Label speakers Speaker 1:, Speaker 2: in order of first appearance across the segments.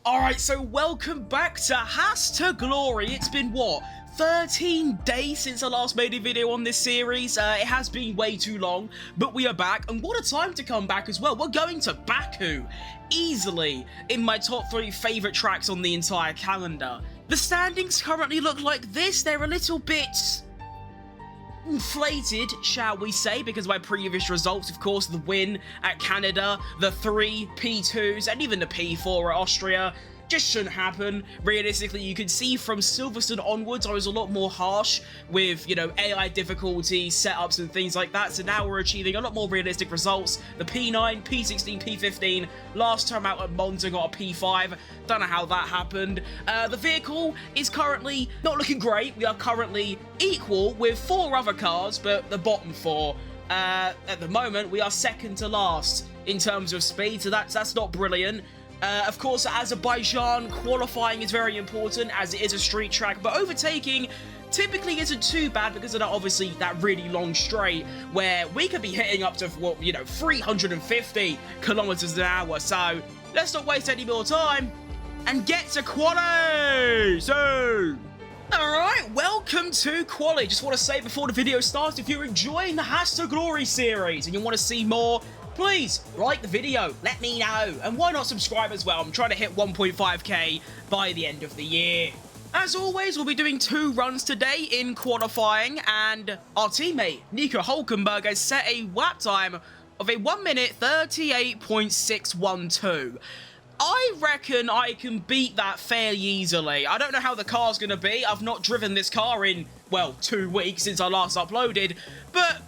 Speaker 1: Alright, so welcome back to Haas to Glory. It's been, what, 13 days since I last made a video on this series. It has been way too long, but we are back, and what a time to come back as well. We're going to Baku, easily in my top 3 favourite tracks on the entire calendar. The standings currently look like this. They're a little bit inflated, shall we say, because of my previous results. Of course, the win at Canada, the 3 P2s, and even the P4 at Austria just shouldn't happen. Realistically, you can see from Silverstone onwards, I was a lot more harsh with, you know, AI difficulty, setups and things like that, so now we're achieving a lot more realistic results. The P9, P16, P15, last time out at Monza got a P5, don't know how that happened. The vehicle is currently not looking great. We are currently equal with 4 other cars, but the bottom 4. At the moment, we are second to last in terms of speed, so that's not brilliant. Of course, Azerbaijan, qualifying is very important as it is a street track, but overtaking typically isn't too bad because of that, obviously, that really long straight where we could be hitting up to, what, you know, 350 kilometers an hour. So let's not waste any more time and get to quali. So, alright, welcome to quali. Just want to say before the video starts, if you're enjoying the Haas to Glory series and you want to see more, please like the video, let me know, and why not subscribe as well? I'm trying to hit 1.5k by the end of the year. As always, we'll be doing 2 runs today in qualifying, and our teammate Nico Hulkenberg has set a lap time of a 1 minute 38.612. I reckon I can beat that fairly easily. I don't know how the car's going to be. I've not driven this car in, well, 2 weeks since I last uploaded, but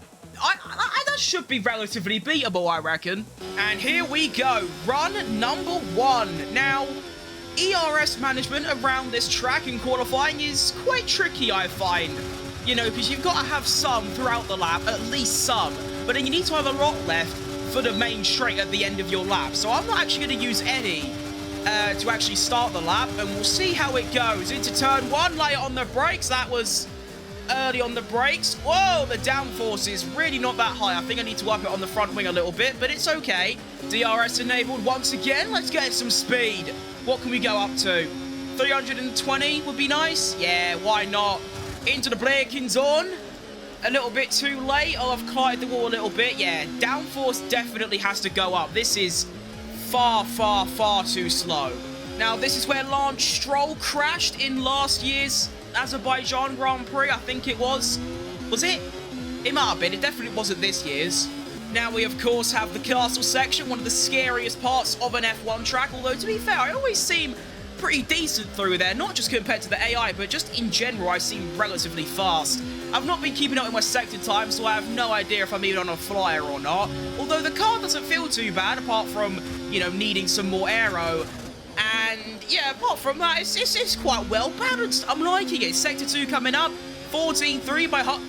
Speaker 1: that should be relatively beatable, I reckon. And here we go, run number 1. Now, ERS management around this track in qualifying is quite tricky, I find. You know, because you've got to have some throughout the lap, at least some. But then you need to have a lot left for the main straight at the end of your lap. So I'm not actually going to use any to actually start the lap, and we'll see how it goes. Into turn 1, lay it on the brakes. That was early on the brakes. Whoa, the downforce is really not that high. I think I need to up it on the front wing a little bit, but it's okay. DRS enabled once again. Let's get some speed. What can we go up to? 320 would be nice. Yeah, why not? Into the Blairkin zone. A little bit too late. Oh, I've collided the wall a little bit. Yeah, downforce definitely has to go up. This is far, far, far too slow. Now, this is where Lance Stroll crashed in last year's Azerbaijan Grand Prix, I think it was. Was it? It might have been. It definitely wasn't this year's. Now we, of course, have the castle section, one of the scariest parts of an F1 track, although, to be fair, I always seem pretty decent through there, not just compared to the AI, but just in general, I seem relatively fast. I've not been keeping up with my sector time, so I have no idea if I'm even on a flyer or not, although the car doesn't feel too bad, apart from, you know, needing some more aero. And yeah, apart from that, it's quite well balanced. I'm liking it. Sector 2 coming up. 14.3 by Haas.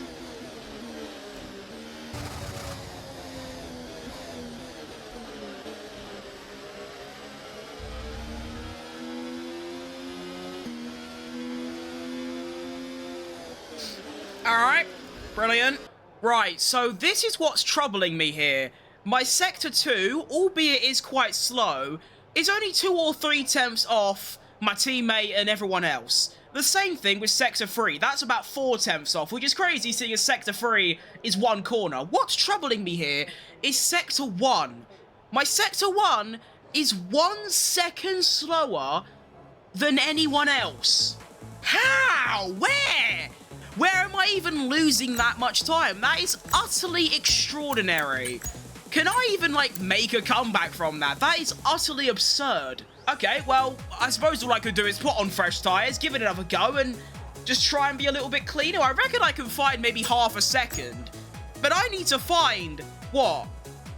Speaker 1: Alright, brilliant. Right, so this is what's troubling me here. My Sector 2, albeit is quite slow, is only 2 or 3 tenths off my teammate and everyone else. The same thing with Sector 3. That's about 4 tenths off, which is crazy seeing as Sector 3 is 1 corner. What's troubling me here is Sector 1. My Sector 1 is 1 second slower than anyone else. How? Where? Where am I even losing that much time? That is utterly extraordinary. Can I even, like, make a comeback from that? That is utterly absurd. Okay, well, I suppose all I could do is put on fresh tyres, give it another go, and just try and be a little bit cleaner. I reckon I can find maybe half a second. But I need to find, what,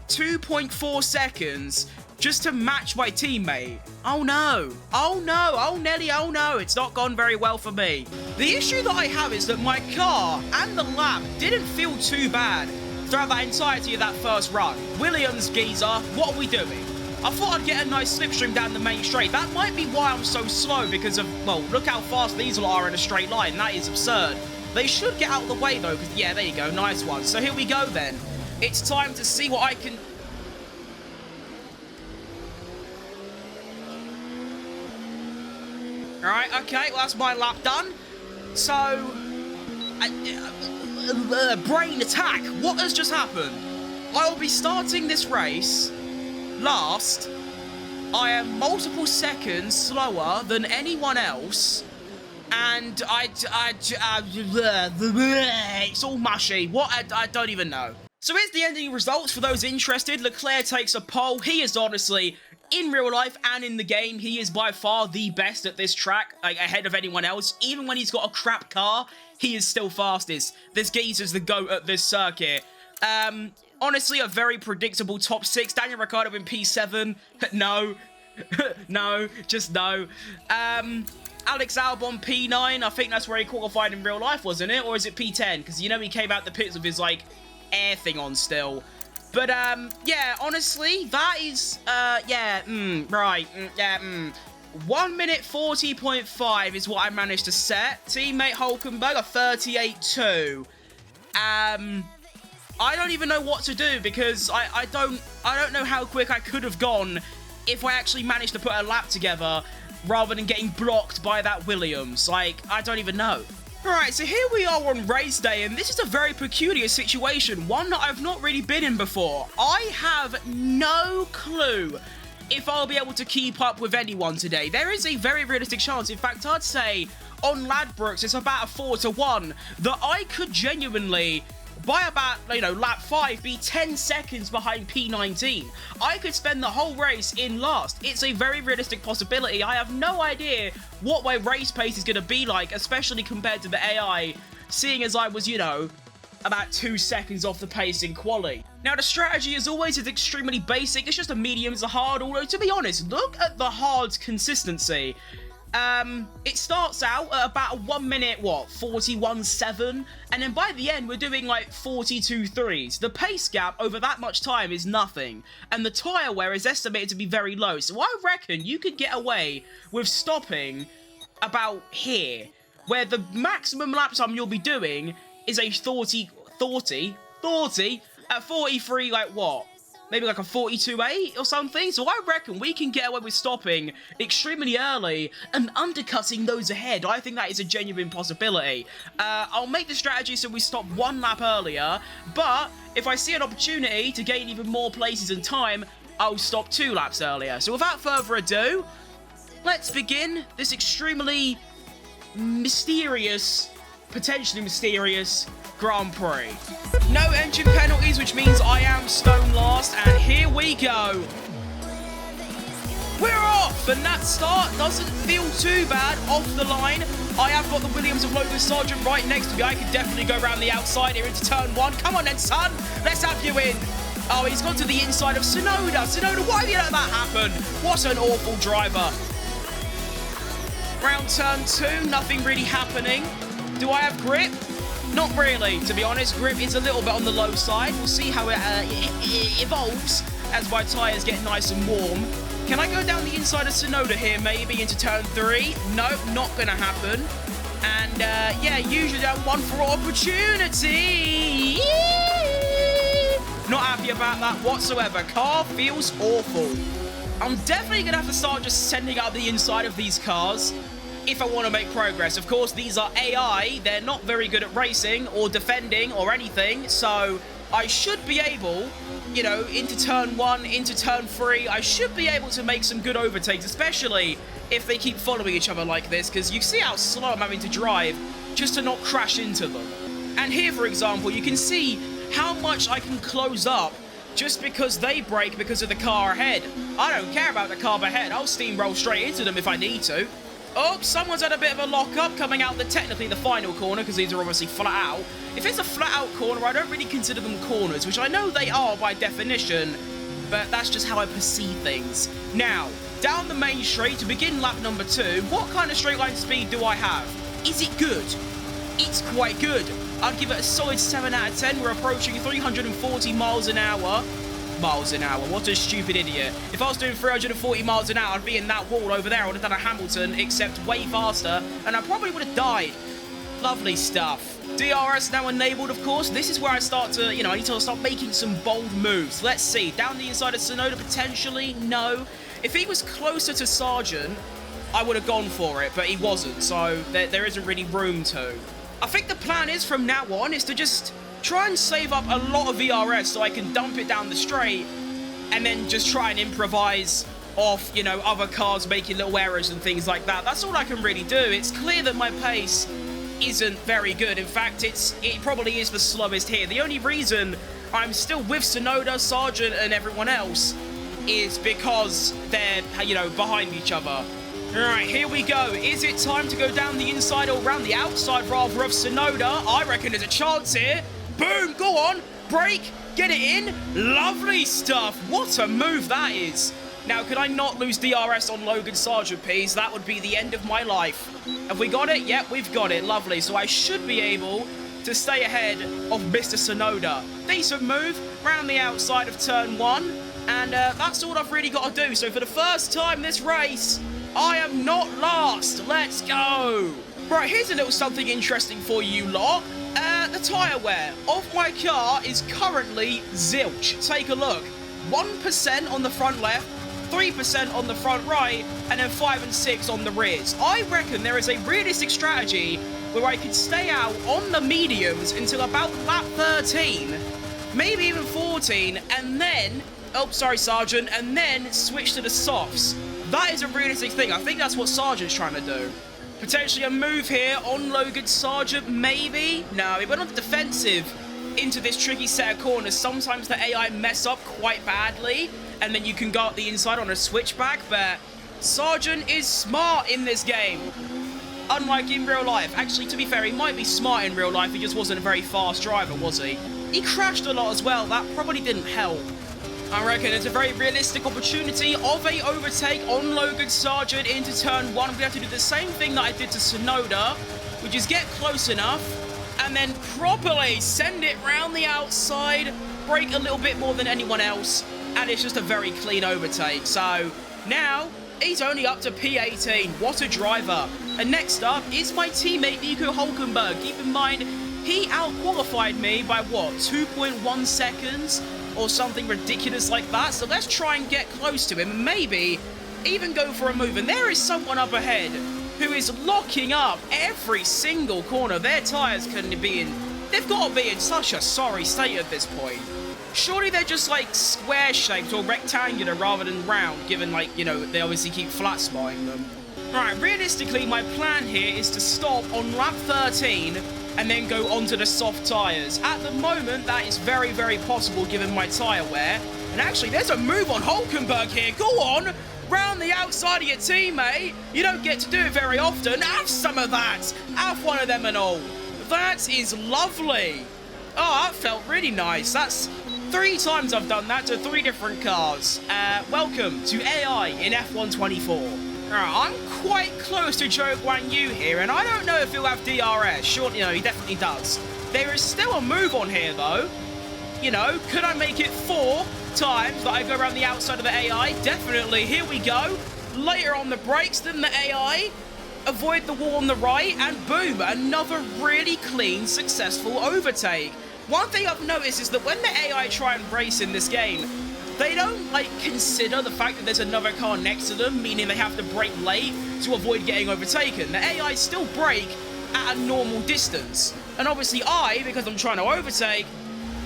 Speaker 1: 2.4 seconds just to match my teammate. Oh no. Oh no. Oh Nelly, oh no. It's not gone very well for me. The issue that I have is that my car and the lap didn't feel too bad throughout the entirety of that first run. Williams, geezer, what are we doing? I thought I'd get a nice slipstream down the main straight. That might be why I'm so slow, because of, well, look how fast these lot are in a straight line. That is absurd. They should get out of the way, though, because, yeah, there you go. Nice one. So here we go, then. It's time to see what I can... All right, okay, well, that's my lap done. So, brain attack. What has just happened? I will be starting this race last. I am multiple seconds slower than anyone else. And it's all mushy. What? I don't even know. So here's the ending results for those interested. Leclerc takes a pole. He is honestly, in real life and in the game, he is by far the best at this track, like ahead of anyone else. Even when he's got a crap car, he is still fastest. This geezer's the GOAT at this circuit. Honestly, a very predictable top 6. Daniel Ricciardo in P7. No. No. Just no. Alex Albon P9. I think that's where he qualified in real life, wasn't it? Or is it P10? Because, you know, he came out the pits with his, like, air thing on still. But, yeah, honestly, that is, 1 minute 40.5 is what I managed to set. Teammate Hulkenberg, a 38.2. I don't even know what to do because I don't know how quick I could have gone if I actually managed to put a lap together rather than getting blocked by that Williams. Like, I don't even know. Alright, so here we are on race day, and this is a very peculiar situation, one that I've not really been in before. I have no clue if I'll be able to keep up with anyone today. There is a very realistic chance, in fact, I'd say on Ladbrokes it's about a 4-1, that I could genuinely, by about, you know, lap 5, be 10 seconds behind P19. I could spend the whole race in last. It's a very realistic possibility. I have no idea what my race pace is going to be like, especially compared to the AI, seeing as I was, you know, about 2 seconds off the pace in quali. Now, the strategy, as always, is extremely basic. It's just a medium to hard, although, to be honest, look at the hard's consistency. It starts out at about 1 minute, 41.7, and then by the end, we're doing like 42.3s. The pace gap over that much time is nothing, and the tyre wear is estimated to be very low, so I reckon you could get away with stopping about here, where the maximum lap time you'll be doing is a 40 at 43, like what? Maybe like a 42.8 or something. So I reckon we can get away with stopping extremely early and undercutting those ahead. I think that is a genuine possibility. I'll make the strategy so we stop 1 lap earlier, but if I see an opportunity to gain even more places and time, I'll stop 2 laps earlier. So without further ado, let's begin this extremely mysterious, potentially mysterious Grand Prix. No engine penalties, which means I am stone last, and here we go. We're off, and that start doesn't feel too bad off the line. I have got the Williams of Logan Sargent right next to me. I can definitely go around the outside here into turn 1. Come on then, son. Let's have you in. Oh, he's gone to the inside of Tsunoda. Tsunoda, why have you let that happen? What an awful driver. Round turn 2, nothing really happening. Do I have grip? Not really, to be honest. Grip is a little bit on the low side. We'll see how it evolves as my tyres get nice and warm. Can I go down the inside of Tsunoda here, maybe into turn 3? Nope, not going to happen. And, yeah, usually down 1 for opportunity. Not happy about that whatsoever. Car feels awful. I'm definitely going to have to start just sending out the inside of these cars if I want to make progress. Of course, these are AI. They're not very good at racing or defending or anything. So I should be able, you know, into turn 1, into turn 3, I should be able to make some good overtakes, especially if they keep following each other like this, because you see how slow I'm having to drive just to not crash into them. And here, for example, you can see how much I can close up just because they brake because of the car ahead. I don't care about the car ahead. I'll steamroll straight into them if I need to. Oh, someone's had a bit of a lock-up coming out technically the final corner, because these are obviously flat out. If it's a flat-out corner, I don't really consider them corners, which I know they are by definition, but that's just how I perceive things. Now, down the main straight to begin lap number 2, what kind of straight line speed do I have? Is it good? It's quite good. I'd give it a solid 7 out of 10. We're approaching 340 miles an hour. What a stupid idiot. If I was doing 340 miles an hour, I'd be in that wall over there. I would have done a Hamilton, except way faster, and I probably would have died. Lovely stuff. DRS now enabled, of course. This is where I start to, you know, I need to start making some bold moves. Let's see. Down the inside of Tsunoda, potentially? No. If he was closer to Sargent, I would have gone for it, but he wasn't, so there isn't really room to. I think the plan is from now on is to just try and save up a lot of VRS so I can dump it down the straight and then just try and improvise off, you know, other cars making little errors and things like that. That's all I can really do. It's clear that my pace isn't very good. In fact, it probably is the slowest here. The only reason I'm still with Tsunoda, Sargent, and everyone else is because they're, you know, behind each other. Alright, here we go. Is it time to go down the inside or around the outside, rather, of Tsunoda? I reckon there's a chance here. Boom, go on. Brake, get it in. Lovely stuff. What a move that is. Now, could I not lose DRS on Logan Sargent, please? That would be the end of my life. Have we got it? Yep, we've got it. Lovely. So I should be able to stay ahead of Mr. Tsunoda. Decent move round the outside of turn 1. And that's all I've really got to do. So for the first time this race, I am not last. Let's go. Right, here's a little something interesting for you lot. The tyre wear of my car is currently zilch. Take a look. 1% on the front left, 3% on the front right, and then 5 and 6 on the rears. I reckon there is a realistic strategy where I could stay out on the mediums until about lap 13, maybe even 14, and then, oh, sorry, Sargent, and then switch to the softs. That is a realistic thing. I think that's what Sargent's trying to do. Potentially a move here on Logan Sargent, maybe? No, he went on the defensive into this tricky set of corners. Sometimes the AI mess up quite badly, and then you can go up the inside on a switchback, but Sargent is smart in this game. Unlike in real life. Actually, to be fair, he might be smart in real life, he just wasn't a very fast driver, was he? He crashed a lot as well, that probably didn't help. I reckon it's a very realistic opportunity of a overtake on Logan Sargent into turn 1. I'm going to have to do the same thing that I did to Tsunoda, which is get close enough and then properly send it round the outside, brake a little bit more than anyone else, and it's just a very clean overtake. So now he's only up to P18. What a driver. And next up is my teammate Nico Hulkenberg. Keep in mind, he out-qualified me by what, 2.1 seconds? Or something ridiculous like that. So let's try and get close to him and maybe even go for a move. And there is someone up ahead who is locking up every single corner. Their tyres couldn't be in... They've got to be in such a sorry state at this point. Surely they're just like square-shaped or rectangular rather than round, given like, you know, they obviously keep flat spotting them. Alright, realistically my plan here is to stop on lap 13 and then go onto the soft tyres. At the moment, that is very, very possible given my tyre wear. And actually, there's a move on Hulkenberg here. Go on! Round the outside of your teammate. You don't get to do it very often. Have some of that! Have one of them and all. That is lovely. Oh, that felt really nice. That's 3 times I've done that to 3 different cars. Welcome to AI in F1 24. I'm quite close to Zhou Guanyu here, and I don't know if he'll have DRS. Sure, you know, he definitely does. There is still a move on here, though. You know, could I make it 4 times that I go around the outside of the AI? Definitely. Here we go. Later on the brakes than the AI. Avoid the wall on the right, and boom, another really clean, successful overtake. One thing I've noticed is that when the AI try and race in this game, they don't, like, consider the fact that there's another car next to them, meaning they have to brake late to avoid getting overtaken. The AI still brake at a normal distance. And obviously because I'm trying to overtake,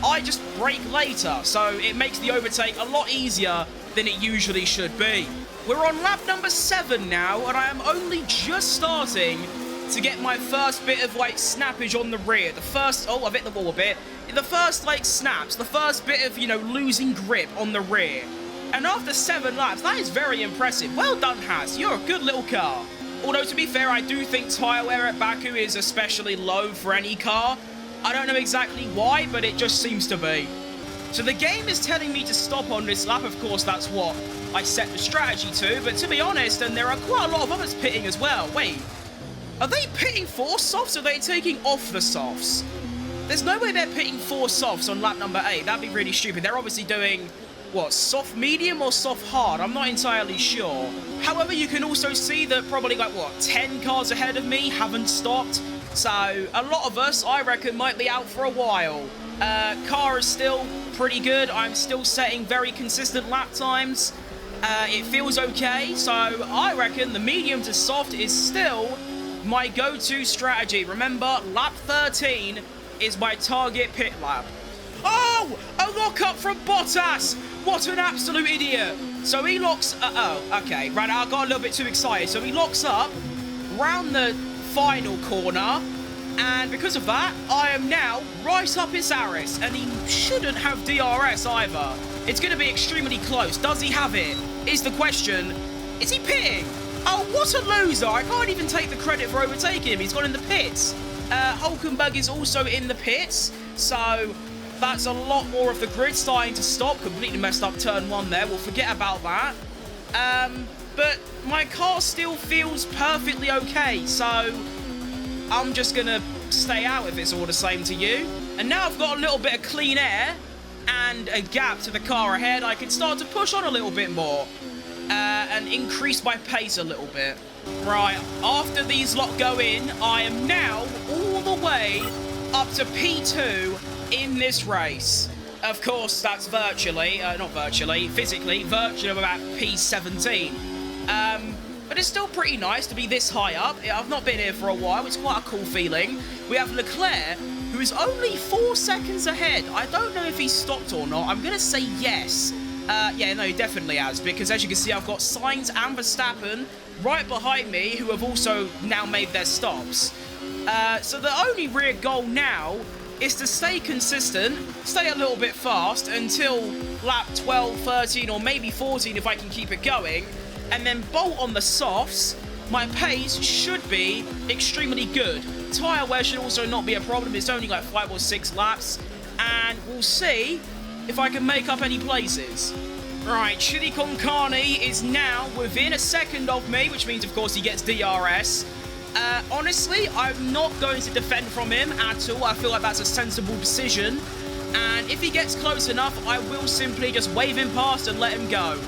Speaker 1: I just brake later. So it makes the overtake a lot easier than it usually should be. We're on lap number 7 now, and I am only just starting to get my first bit of, like, snappage on the rear. The first... Oh, I've hit the wall a bit. The first, like, snaps. The first bit of, you know, losing grip on the rear. And after 7 laps, that is very impressive. Well done, Haas. You're a good little car. Although, to be fair, I do think tyre wear at Baku is especially low for any car. I don't know exactly why, but it just seems to be. So the game is telling me to stop on this lap. Of course, that's what I set the strategy to. But to be honest, and there are quite a lot of others pitting as well. Wait, are they pitting 4 softs or are they taking off the softs? There's no way they're pitting 4 softs on lap number 8. That'd be really stupid. They're obviously doing, what, soft medium or soft hard? I'm not entirely sure. However, you can also see that probably, like, what, 10 cars ahead of me haven't stopped. So, a lot of us, I reckon, might be out for a while. Car is still pretty good. I'm still setting very consistent lap times. It feels okay, so I reckon the medium to soft is still my go-to strategy. Remember, lap 13 is my target pit lap. Oh, a lock-up from Bottas! What an absolute idiot! So he locks... okay, right, I got a little bit too excited. So he locks up round the final corner, and because of that, I am now right up his Aris, and he shouldn't have DRS either. It's going to be extremely close. Does he have it? Is the question. Is he pitting? Oh, what a loser. I can't even take the credit for overtaking him. He's gone in the pits. Hulkenberg is also in the pits, so that's a lot more of the grid starting to stop. Completely messed up turn 1 there. We'll forget about that. But my car still feels perfectly okay, so I'm just going to stay out if it's all the same to you. And now I've got a little bit of clean air and a gap to the car ahead. I can start to push on a little bit more and increase my pace a little bit. Right, after these lot go in, I am now all the way up to P2 in this race. Of course, that's virtually, not virtually, physically, virtually about P17. But it's still pretty nice to be this high up. I've not been here for a while. It's quite a cool feeling. We have Leclerc, who is only 4 seconds ahead. I don't know if he's stopped or not. I'm going to say yes. Yeah, no, he definitely has, because as you can see, I've got Sainz and Verstappen right behind me, who have also now made their stops. So the only real goal now is to stay consistent, stay a little bit fast until lap 12, 13, or maybe 14 if I can keep it going, and then bolt on the softs. My pace should be extremely good. Tyre wear should also not be a problem. It's only like 5 or 6 laps, and we'll see if I can make up any places. Right, Chili Con Carne is now within a second of me, which means, of course, he gets DRS. Honestly, I'm not going to defend from him at all. I feel like that's a sensible decision. And if he gets close enough, I will simply just wave him past and let him go.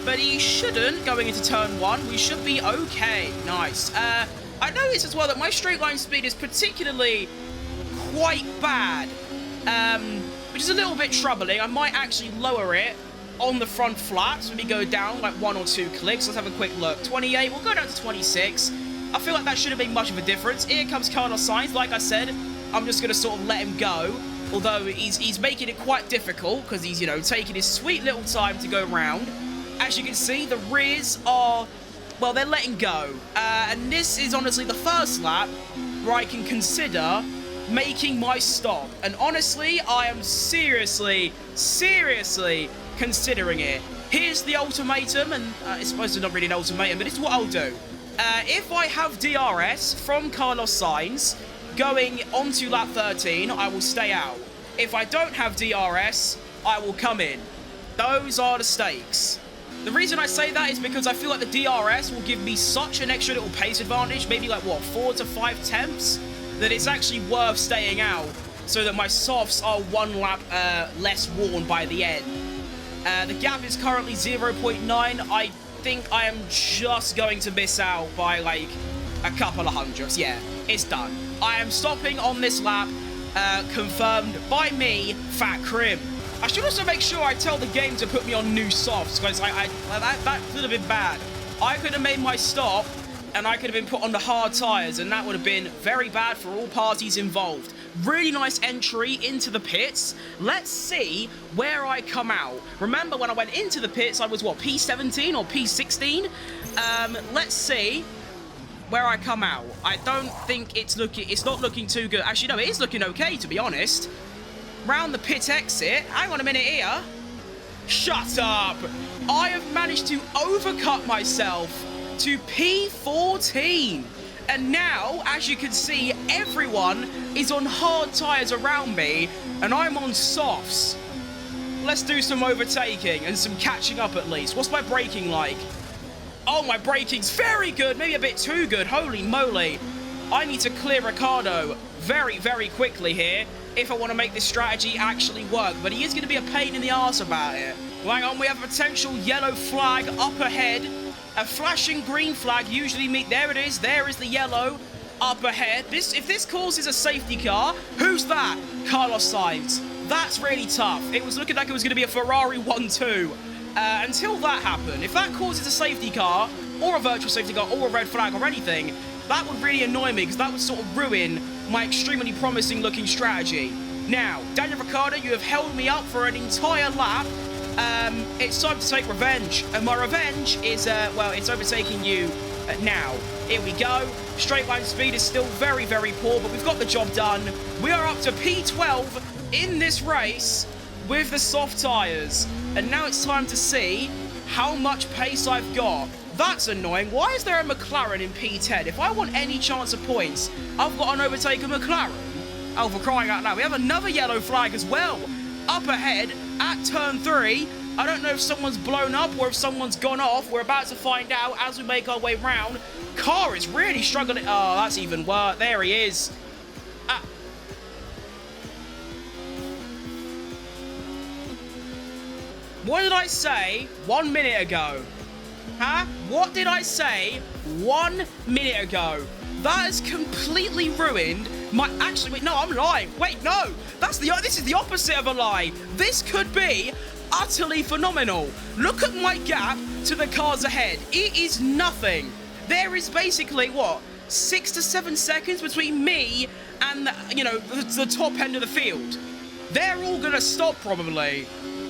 Speaker 1: But he shouldn't, going into turn 1. We should be okay. Nice. I noticed as well that my straight line speed is particularly quite bad, which is a little bit troubling. I might actually lower it on the front flat. So we go down like 1 or 2 clicks. Let's have a quick look. 28, we'll go down to 26. I feel like that shouldn't make much of a difference. Here comes Carlos Sainz. Like I said, I'm just going to sort of let him go. Although he's making it quite difficult because he's, you know, taking his sweet little time to go round. As you can see, the rears are, well, they're letting go. And this is honestly the first lap where I can consider making my stop. And honestly, I am seriously considering it. Here's the ultimatum, and it's supposed to not really an ultimatum, but it's what I'll do. If I have DRS from Carlos Sainz going onto lap 13, I will stay out. If I don't have DRS, I will come in. Those are the stakes. The reason I say that is because I feel like the DRS will give me such an extra little pace advantage, maybe like, what, 4 to 5 tenths, that it's actually worth staying out so that my softs are 1 lap less worn by the end. The gap is currently 0.9. I think I am just going to miss out by like a couple of hundredths. Yeah, it's done. I am stopping on this lap, confirmed by me, Fat Crim. I should also make sure I tell the game to put me on new softs, because that could have been bad. I could have made my stop, and I could have been put on the hard tyres, and that would have been very bad for all parties involved. Really nice entry into the pits. Let's see where I come out. Remember, when I went into the pits, I was, what, P17 or P16? Let's see where I come out. I don't think it's not looking too good. Actually, no, it is looking okay, to be honest. Round the pit exit. Hang on a minute here. Shut up. I have managed to overcut myself to P14. And now, as you can see, everyone is on hard tyres around me, and I'm on softs. Let's do some overtaking and some catching up at least. What's my braking like? Oh, my braking's very good. Maybe a bit too good. Holy moly. I need to clear Ricardo very, very quickly here if I want to make this strategy actually work. But he is going to be a pain in the arse about it. Well, hang on, we have a potential yellow flag up ahead. A flashing green flag usually there it is. There is the yellow up ahead. If this causes a safety car, who's that? Carlos Sainz. That's really tough. It was looking like it was going to be a Ferrari 1-2. until that happened. If that causes a safety car, or a virtual safety car, or a red flag, or anything, that would really annoy me, because that would sort of ruin my extremely promising looking strategy. Now, Daniel Ricciardo, you have held me up for an entire lap. It's time to take revenge. And my revenge is, well, it's overtaking you now. Here we go. Straight line speed is still very, very poor, but we've got the job done. We are up to P12 in this race with the soft tyres. And now it's time to see how much pace I've got. That's annoying. Why is there a McLaren in P10? If I want any chance of points, I've got to overtake a McLaren. Oh, for crying out loud. We have another yellow flag as well. Up ahead at turn 3. I don't know if someone's blown up or if someone's gone off. We're about to find out as we make our way round. Car is really struggling. Oh, that's even worse. There he is. What did I say 1 minute ago? Huh? What did I say 1 minute ago? That has completely ruined my... Actually, wait, no, I'm lying. Wait, no. This is the opposite of a lie. This could be utterly phenomenal. Look at my gap to the cars ahead. It is nothing. There is basically, what, 6 to 7 seconds between me and, the top end of the field. They're all going to stop, probably.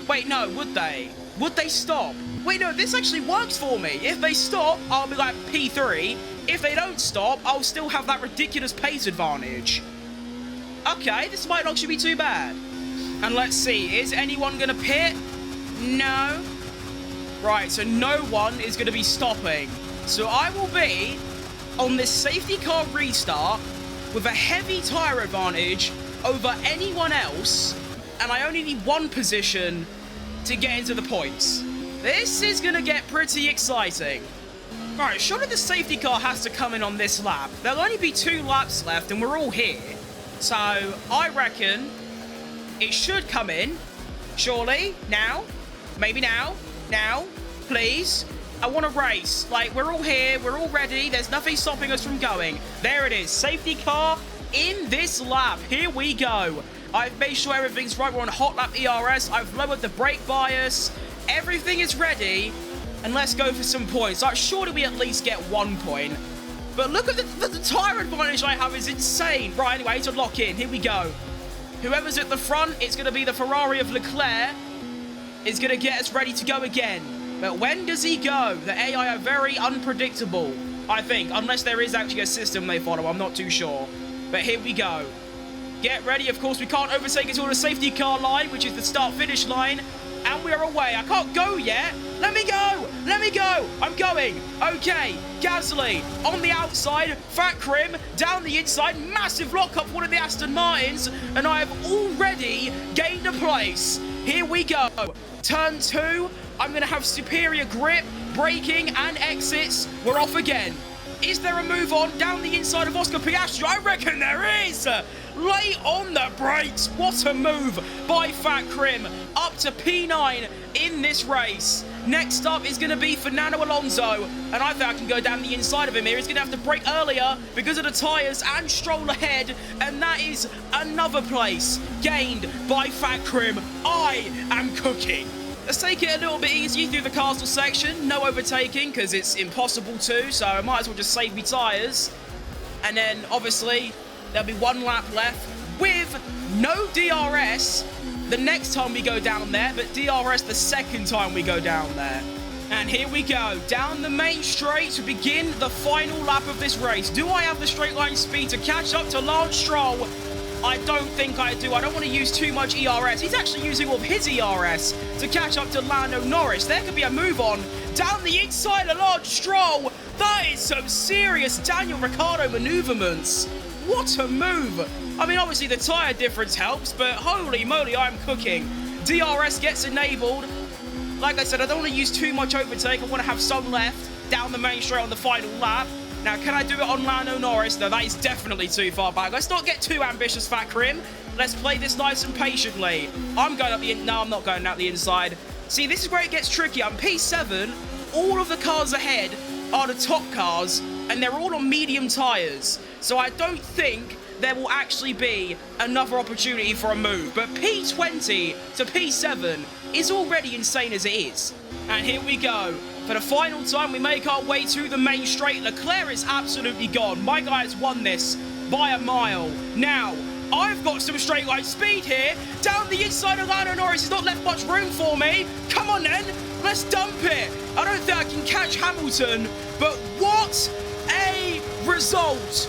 Speaker 1: Wait, no, would they? Would they stop? Wait, no, this actually works for me. If they stop, I'll be like P3. If they don't stop, I'll still have that ridiculous pace advantage. Okay, this might not actually be too bad. And let's see, is anyone going to pit? No. Right, so no one is going to be stopping. So I will be on this safety car restart with a heavy tyre advantage over anyone else. And I only need one position to get into the points. This is going to get pretty exciting. Right, surely the safety car has to come in on this lap. There'll only be 2 laps left and we're all here. So I reckon it should come in. Surely. Now. Maybe now. Now. Please. I want to race. Like, we're all here. We're all ready. There's nothing stopping us from going. There it is. Safety car in this lap. Here we go. I've made sure everything's right. We're on hot lap ERS. I've lowered the brake bias. Everything is ready. And let's go for some points. Like, surely we at least get 1 point. But look at the tyre advantage I have is insane. Right, anyway, to lock in. Here we go. Whoever's at the front, it's going to be the Ferrari of Leclerc. Is going to get us ready to go again. But when does he go? The AI are very unpredictable, I think. Unless there is actually a system they follow. I'm not too sure. But here we go. Get ready. Of course, we can't overtake until the safety car line, which is the start-finish line. And we are away. I can't go yet. Let me go. Let me go. I'm going. Okay. Gasly on the outside. Fat Krim down the inside. Massive lock-up one of the Aston Martins. And I have already gained a place. Here we go. Turn 2. I'm going to have superior grip, braking, and exits. We're off again. Is there a move on down the inside of Oscar Piastri? I reckon there is. Late on the brakes. What a move by Fat Krim. Up to P9 in this race. Next up is going to be Fernando Alonso. And I think I can go down the inside of him here. He's going to have to brake earlier because of the tyres and Stroll ahead. And that is another place gained by Fat Krim. I am cooking. Let's take it a little bit easier through the castle section. No overtaking because it's impossible to. So I might as well just save me tyres. And then obviously there'll be 1 lap left with no DRS the next time we go down there, but DRS the second time we go down there. And here we go, down the main straight to begin the final lap of this race. Do I have the straight line speed to catch up to Lance Stroll? I don't think I do. I don't want to use too much ERS. He's actually using all of his ERS to catch up to Lando Norris. There could be a move on down the inside of Lance Stroll. That is some serious Daniel Ricciardo manoeuvrements. What a move. I mean, obviously the tyre difference helps, but holy moly, I'm cooking. DRS gets enabled. Like I said, I don't want to use too much overtake. I want to have some left down the main straight on the final lap. Now, can I do it on Lando Norris? No, that is definitely too far back. Let's not get too ambitious, Fat Krim. Let's play this nice and patiently. I'm going up the... No, I'm not going out the inside. See, this is where it gets tricky. I'm P7. All of the cars ahead are the top cars, and they're all on medium tyres. So I don't think there will actually be another opportunity for a move. But P20 to P7 is already insane as it is. And here we go. For the final time, we make our way to the main straight. Leclerc is absolutely gone. My guy has won this by a mile. Now, I've got some straight line speed here. Down the inside of Lando Norris. He's not left much room for me. Come on then. Let's dump it. I don't think I can catch Hamilton, but what a result.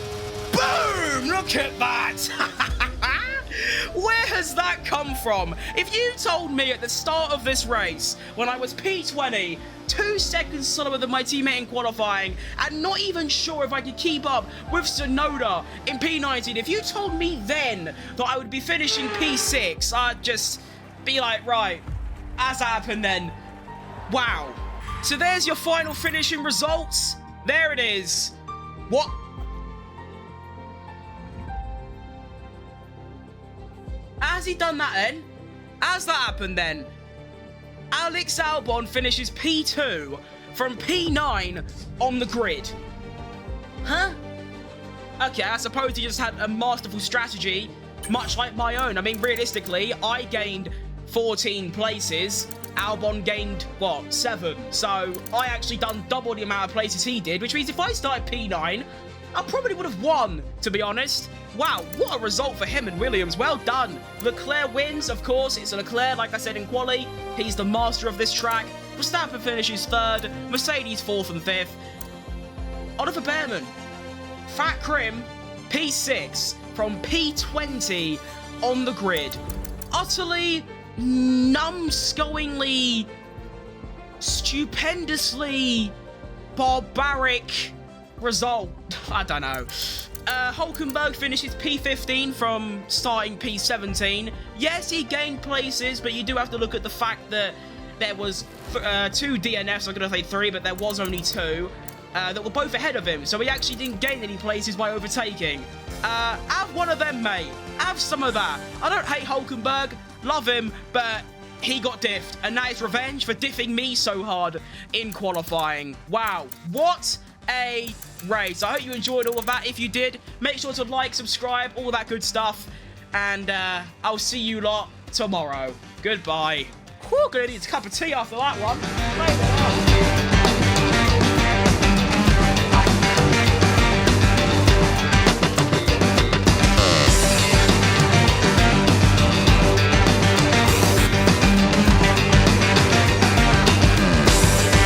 Speaker 1: Boom! Look at that. Where has that come from? If you told me at the start of this race, when I was P20, 2 seconds slower than my teammate in qualifying, and not even sure if I could keep up with Tsunoda in P19, if you told me then that I would be finishing P6, I'd just be like, right, as happened then. Wow. So there's your final finishing results. There it is. What? Has he done that then? Has that happened then? Alex Albon finishes P2 from P9 on the grid. Huh? Okay, I suppose he just had a masterful strategy, much like my own. I mean, realistically, I gained 14 places. Albon gained, what, 7. So I actually done double the amount of places he did, which means if I started P9, I probably would have won, to be honest. Wow, what a result for him and Williams. Well done. Leclerc wins, of course. It's a Leclerc, like I said, in quali. He's the master of this track. Verstappen finishes 3rd. Mercedes 4th and 5th. Oliver Behrman, Fat Krim, P6 from P20 on the grid. Utterly, numbskullingly, stupendously barbaric result. I don't know. Hulkenberg finishes P15 from starting P17. Yes, he gained places, but you do have to look at the fact that there was 2 DNFs, I'm going to say 3, but there was only 2, that were both ahead of him. So he actually didn't gain any places by overtaking. Have one of them, mate. Have some of that. I don't hate Hulkenberg. Love him, but he got diffed. And that is revenge for diffing me so hard in qualifying. Wow. What a race. I hope you enjoyed all of that. If you did, make sure to like, subscribe, all that good stuff. And I'll see you lot tomorrow. Goodbye. Whew, gonna need a cup of tea after that one.